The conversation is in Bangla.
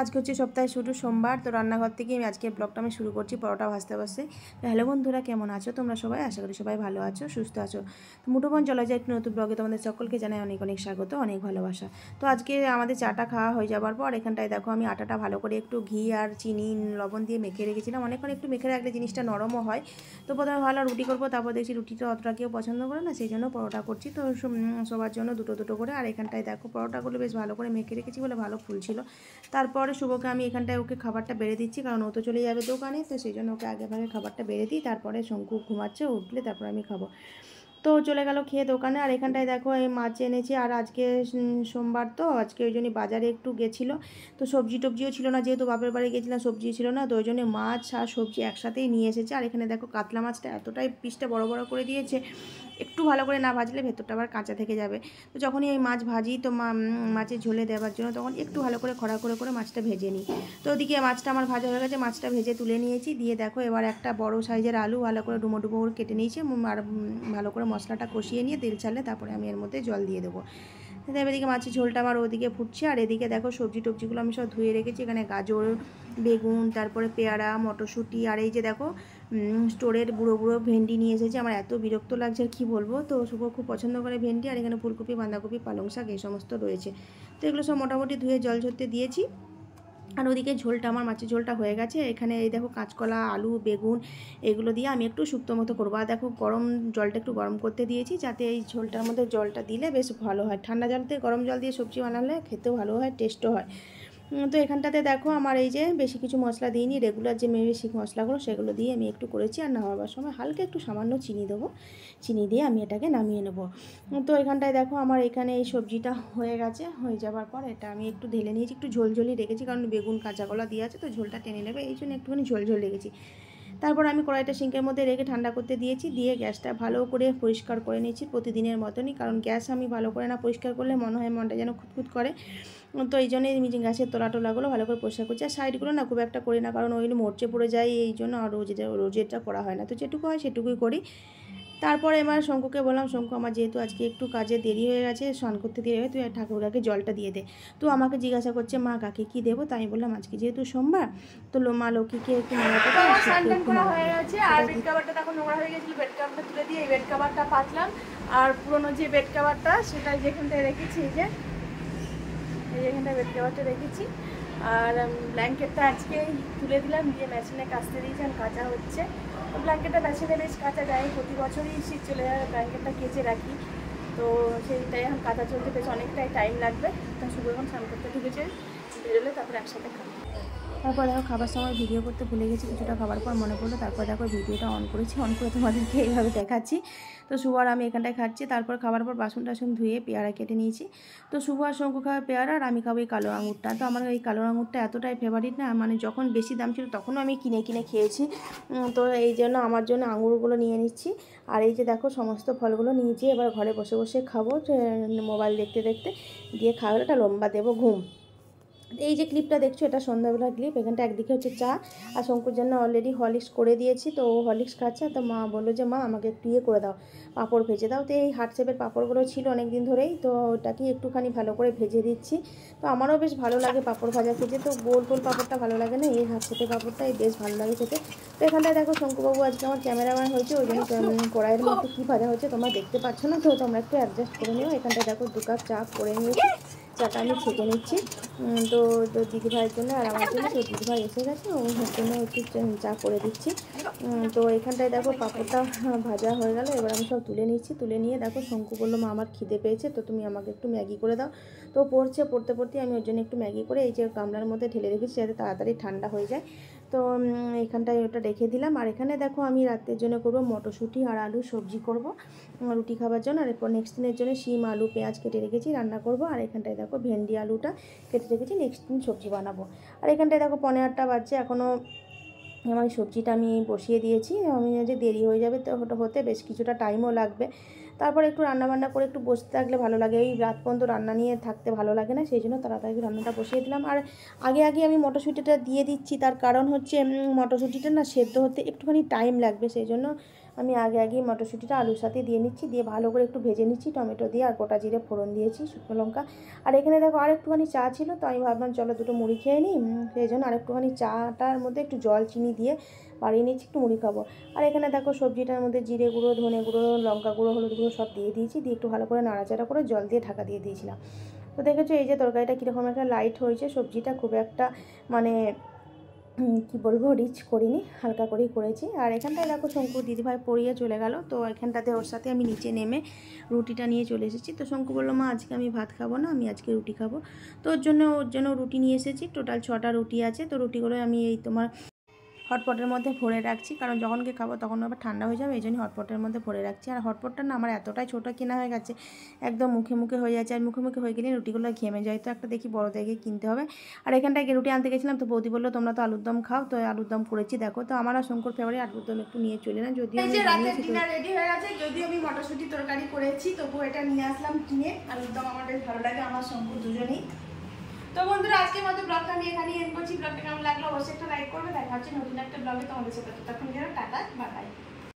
আজকে হচ্ছে সপ্তাহে শুরু সোমবার। তো রান্নাঘর থেকে আমি আজকে ব্লগটা শুরু করছি পরোটা ভাজতে বসে। তো হ্যালো বন্ধুরা, কেমন আছো তোমরা সবাই? আশা করি সবাই ভালো আছো, সুস্থ আছো। তো মুঠোফোন চলা যায় একটু নতুন ব্লগে তোমাদের সকলকে জানাই অনেক অনেক স্বাগত, অনেক ভালোবাসা। তো আজকে আমাদের চাটা খাওয়া হয়ে যাবার পর এখানটায় দেখো আমি আটাটা ভালো করে একটু ঘি আর চিনি লবণ দিয়ে মেখে রেখেছিলাম। অনেকক্ষণ একটু মেখে রাখলে জিনিসটা নরমও হয়। তো প্রথমে ভালো রুটি করবো, তারপর দেখছি রুটিটা অতটা কেউ পছন্দ করে না, সেই জন্য পরোটা করছি। তো সবার জন্য দুটো দুটো করে। আর এখানটায় দেখো পরোটাগুলো বেশ ভালো করে মেখে রেখেছি বলে ভালো ফুলছিল। তারপরে শুভকে আমি এখানটায় ওকে খাবারটা বেড়ে দিচ্ছি, কারণ ও তো চলে যাবে দোকানে। তো সেই জন্য ওকে আগে ভাগে খাবারটা বেড়ে দিই, তারপরে শঙ্কু ঘুমাচ্ছে, উঠলে তারপর আমি খাবো। তো চলে গেল খেয়ে দোকানে। আর এখানটায় দেখো এই মাছ এনেছি। আর আজকে সোমবার, তো আজকে ওই জন্যই বাজারে একটু গেছিলো। তো সবজি টবজিও ছিল না, যেহেতু বাপের বাড়ি গেছিলাম, সবজি ছিল না। তো ওই জন্য মাছ আর সবজি একসাথেই নিয়ে এসেছে। আর এখানে দেখো কাতলা মাছটা এতটাই পিসটা বড় বড় করে দিয়েছে, একটু ভালো করে না ভাজলে ভেতরটা আবার কাঁচা থেকে যাবে। তো যখনই এই মাছ ভাজি, তো মাছের ঝোলে দেওয়ার জন্য তখন একটু ভালো করে খড়া করে করে মাছটা ভেজে নিই। তো ওদিকে মাছটা আমার ভাজা হয়ে গেছে, মাছটা ভেজে তুলে নিয়েছি। দিয়ে দেখো এবার একটা বড় সাইজের আলু ভালো করে ডুমো ডুমো করে কেটে নিয়েছি। আর ভালো করে মশলাটা কষিয়ে নিয়ে তেল ছাড়লে তারপরে আমি এর মধ্যে জল দিয়ে দেবো। এবার এদিকে মাছের ঝোলটা আমার ওদিকে ফুটছে। আর এদিকে দেখো সবজি টবজিগুলো আমি সব ধুয়ে রেখেছি। এখানে গাজর, বেগুন, তারপরে পেয়ারা, মটরশুঁটি, আর এই যে দেখো স্টোরের বুড়ো বুড়ো ভেন্ডি নিয়ে এসেছি। আমার এত বিরক্ত লাগছে আর কী বলবো। তো শুভ খুব পছন্দ করে ভেন্ডি। আর এখানে ফুলকপি, বাঁধাকপি, পালং শাক এই সমস্ত রয়েছে। তো এগুলো সব মোটামুটি ধুয়ে জল ঝরতে দিয়েছি। আর ওদিকে ঝোলটা, আমার মাছের ঝোলটা হয়ে গেছে। এখানে এই দেখো কাঁচকলা, আলু, বেগুন এগুলো দিয়ে আমি একটু শুক্তো মতো করবো। আর দেখো জলটা একটু গরম করতে দিয়েছি, যাতে এই ঝোলটার মধ্যে জলটা দিলে বেশ ভালো হয়। ঠান্ডা জল দিয়ে গরম জল দিয়ে সবজি বানালে খেতেও ভালো হয়, টেস্টও হয়। তো এখানটাতে দেখো আমার এই যে বেশি কিছু মশলা দিইনি, রেগুলার যে বেসিক মশলাগুলো সেগুলো দিয়ে আমি একটু করেছি। আর নামাবার সময় হালকা একটু সামান্য চিনি দেবো, চিনি দিয়ে আমি এটাকে নামিয়ে নেব। তো এখানটায় দেখো আমার এখানে এই সবজিটা হয়ে গেছে। হয়ে যাবার পর এটা আমি একটু ঢেলে নিয়েছি, একটু ঝোলঝোলি রেখেছি, কারণ বেগুন কাঁচা কলা দিয়ে আছে, তো ঝোলটা টেনে নেবে, এই জন্য একটুখানি ঝোলঝোল রেখেছি। তারপর আমি কড়াইটা সিঙ্কের মধ্যে রেখে ঠান্ডা করতে দিয়েছি। দিয়ে গ্যাসটা ভালো করে পরিষ্কার করে নিয়েছি প্রতিদিনের মতনই, কারণ গ্যাস আমি ভালো করে না পরিষ্কার করলে মনে হয় মনটা যেন খুঁতখুত করে। তো এই জন্যই আমি গ্যাসের তোলাটোলাগুলো ভালো করে পরিষ্কার করছি। আর সাইডগুলো না খুব একটা করি না, কারণ ওইগুলো মরচে পড়ে যায়, এই জন্য আর রোজেরটা করা হয় না। তো যেটুকু হয় সেটুকুই করি। তারপরে এবার শঙ্কুকে বললাম, শঙ্কু আমার যেহেতু আজকে একটু কাজে দেরি হয়ে গেছে, স্নান করতে দেরি হয়ে, তুই ঠাকুরকে জলটা দিয়ে দে। তো আমাকে জিজ্ঞাসা করছে মা কাকে কী দেবো, তাই আমি বললাম আজকে যেহেতু সোমবার, তো মা লক্ষ্মীকে একটু হয়ে গেছে। আর বেড কাভারটা তখন নোংরা হয়ে গেছিলো, বেড কাভারটা তুলে দিয়ে এই বেড কাভারটা পাতলাম। আর পুরোনো যে বেড কাভারটা সেটা যেখানটায় রেখেছি, এই যে এখানটায় বেড কাভারটা রেখেছি। আর ব্ল্যাঙ্কেটটা আজকে তুলে দিলাম, দিয়ে মেশিনে কাচতে দিয়েছি, কাঁচা হচ্ছে। ব্ল্যাঙ্কেটটা মেশিনে বেশ কাঁচা যায়, প্রতি বছরই শীত চলে যাবে ব্ল্যাঙ্কেটটা কেচে রাখি। তো সেইটাই এখন কাঁচা চলতে বেশ অনেকটাই টাইম লাগবে। তা শুধু এখন স্নান করতে ঢুকেছে, বেরোলে তারপরে একসাথে খাবো। তারপর দেখো খাবার সময় ভিডিও করতে ভুলে গেছি, কিছুটা খাবার পর মনে পড়লো, তারপর দেখো ভিডিওটা অন করেছি, অন করে তোমাদেরকে এইভাবে দেখাচ্ছি। তো শুভ আর আমি এখানটায় খাচ্ছি। তারপর খাবার পর বাসন টাসন ধুয়ে পেয়ারা কেটে নিয়েছি। তো শুভ আর শঙ্কু খাবে পেয়ারা, আর আমি খাবো এই কালো আঙুরটা। তো আমার এই কালো আঙুরটা এতটাই ফেভারিট না, মানে যখন বেশি দাম ছিল তখনও আমি কিনে কিনে খেয়েছি। তো এই জন্য আমার জন্য আঙুরগুলো নিয়ে নিচ্ছি। আর এই যে দেখো সমস্ত ফলগুলো নিয়েছি, এবার ঘরে বসে বসে খাবো মোবাইল দেখতে দেখতে। দিয়ে খাওয়ার একটা লম্বা দেবো ঘুম। এই যে ক্লিপটা দেখছো, এটা সন্ধ্যাবেলার ক্লিপ। এখানটা একদিকে হচ্ছে চা, আর শঙ্কুর জন্য অলরেডি হরলিক্স করে দিয়েছি। তো ও হরলিক্স খাচ্ছে। তো মা বললো যে মা আমাকে একটু করে দাও, পাঁপড় ভেজে দাও। তো এই হার্ট শেপের পাঁপড়গুলো ছিল অনেক দিন ধরেই, তো ওটাকে একটুখানি ভালো করে ভেজে দিচ্ছি। তো আমারও বেশ ভালো লাগে পাঁপড় ভাজা খেতে। তো গোল গোল পাঁপড়টা ভালো লাগে না, এই হার্ট শেপের পাঁপড়টাই বেশ ভালো লাগে খেতে। তো এখানটায় দেখো শঙ্কুবাবু আজকে আমার ক্যামেরাম্যান হয়েছে, ওই জন্য কড়াইয়ের মধ্যে কী ভাজা হচ্ছে তোমরা দেখতে পাচ্ছ না, তো তোমরা একটু অ্যাডজাস্ট করে নিও। এখানটায় দেখো 2 কাপ চা করে নিয়েছি, চাটা আমি ছেঁকে নিচ্ছি। তো দিদিভাইয়ের জন্য আর আমার জন্য। তো দিদিভাই এসে গেছে, ওর জন্য একটু চা করে দিচ্ছি। তো এখানটায় দেখো পাঁপড়টা ভাজা হয়ে গেল, এবার আমি সব তুলে নিচ্ছি। তুলে নিয়ে দেখো শঙ্কু বললো মা আমার খিদে পেয়েছে, তো তুমি আমাকে একটু ম্যাগি করে দাও। তো পড়তে পড়তে আমি ওর জন্য একটু ম্যাগি করে এই যে গামলার মধ্যে ঢেলে রেখেছি, যাতে তাড়াতাড়ি ঠান্ডা হয়ে যায়। তো এখানটায় ওটা রেখে দিলাম। আর এখানে দেখো আমি রাতের জন্য করবো মটরশুঁটি আর আলু সবজি করব রুটি খাবার জন্য। আর এরপর নেক্সট দিনের জন্য শিম, আলু, পেঁয়াজ কেটে রেখেছি, রান্না করব। আর এখানটায় দেখো ভেন্ডি আলুটা কেটে রেখেছি, নেক্সট দিন সবজি বানাবো। আর এখানটায় দেখো 8:45 বাজছে, এখনও আমার সবজিটা আমি বসিয়ে দিয়েছি। আমি যে দেরি হয়ে যাবে তো ওটা হতে বেশ কিছুটা টাইমও লাগবে। তারপর একটু রান্নাবান্না করে একটু বসতে থাকলে ভালো লাগে, এই রাত পর্যন্ত রান্না নিয়ে থাকতে ভালো লাগে না, সেই জন্য তাড়াতাড়ি রান্নাটা বসিয়ে দিলাম। আর আগে আমি মটরশুঁটিটা দিয়ে দিচ্ছি, তার কারণ হচ্ছে মটরশুঁটিটা না সেদ্ধ হতে একটুখানি টাইম লাগবে, সেই জন্য আমি আগেই মটরশুঁটিটা আলুর সাথে দিয়ে নিচ্ছি, দিয়ে ভালো করে একটু ভেজে নিচ্ছি টমেটো দিয়ে, আর গোটা জিরে ফোড়ন দিয়েছি, শুকনো লঙ্কা। আর এখানে দেখো আর একটুখানি চা ছিল, তো আমি ভাবলাম চলো দুটো মুড়ি খেয়ে নিই, সেই জন্য আর একটুখানি চাটার মধ্যে একটু জল চিনি দিয়ে বাড়িয়ে নিচ্ছি, একটু মুড়ি খাবো। আর এখানে দেখো সবজিটার মধ্যে জিরে গুঁড়ো, ধনে গুঁড়ো, লঙ্কা গুঁড়ো, হলুদ গুঁড়ো সব দিয়ে দিয়েছি, দিয়ে একটু ভালো করে নাড়াচাড়া করে জল দিয়ে ঢাকা দিয়ে দিয়েছিলাম। তো দেখেছো এই যে তরকারিটা কীরকম একটা লাইট হয়েছে, সবজিটা খুব একটা মানে কী বলবো রিচ করিনি, হালকা করেই করেছি। আর এখানটায় দেখো শঙ্কু দিদিভাই পড়িয়ে চলে গেল, তো এখানটাতে ওর সাথে আমি নিচে নেমে রুটিটা নিয়ে চলে এসেছি। তো শঙ্কু বললো মা আজকে আমি ভাত খাবো না, আমি আজকে রুটি খাবো। তো ওর জন্য রুটি নিয়ে এসেছি, টোটাল 6টা রুটি আছে। তো রুটিগুলো আমি এই তোমার হটপটের মধ্যে ভরে রাখছি, কারণ যখনকে খাবো তখন আবার ঠান্ডা হয়ে যাবে, এই জন্য হটপটের মধ্যে ভরে রাখছি। আর হটপটটা না আমার এতটাই ছোটো কেনা হয়ে গেছে, একদম মুখে মুখে হয়ে যাচ্ছে, আর মুখে মুখে হয়ে গেলে রুটিগুলো ঘেমে যায়, তো একটা দেখি বড় দেখে কিনতে হবে। আর এখানটায় রুটি আনতে গেছিলাম, তো বৌদি বললো তোমরা তো আলুর দম খাও, তো আলুর দম করেছি দেখো। তো আমার আর শঙ্কর ফেভারিট আলুর দম একটু নিয়ে চলে না, যদিও রাতের ডিনার রেডি হয়ে গেছে, যদিও আমি মটরশুঁটি তরকারি করেছি, তবুও এটা নিয়ে আসলাম কিনে। আলুর দম আমার বেশ ভালো লাগে, আমার শঙ্কর দুজনেই। তো বন্ধুরা আজকের মতো ব্লগটা আমি এখানেই এন্ড করছি। ব্লগটা কেমন লাগলো অবশ্যই একটা লাইক করবে। দেখা হচ্ছে নতুন একটা ব্লগে তোমাদের সাথে, ততক্ষণ যেন টাটা বাই বাই।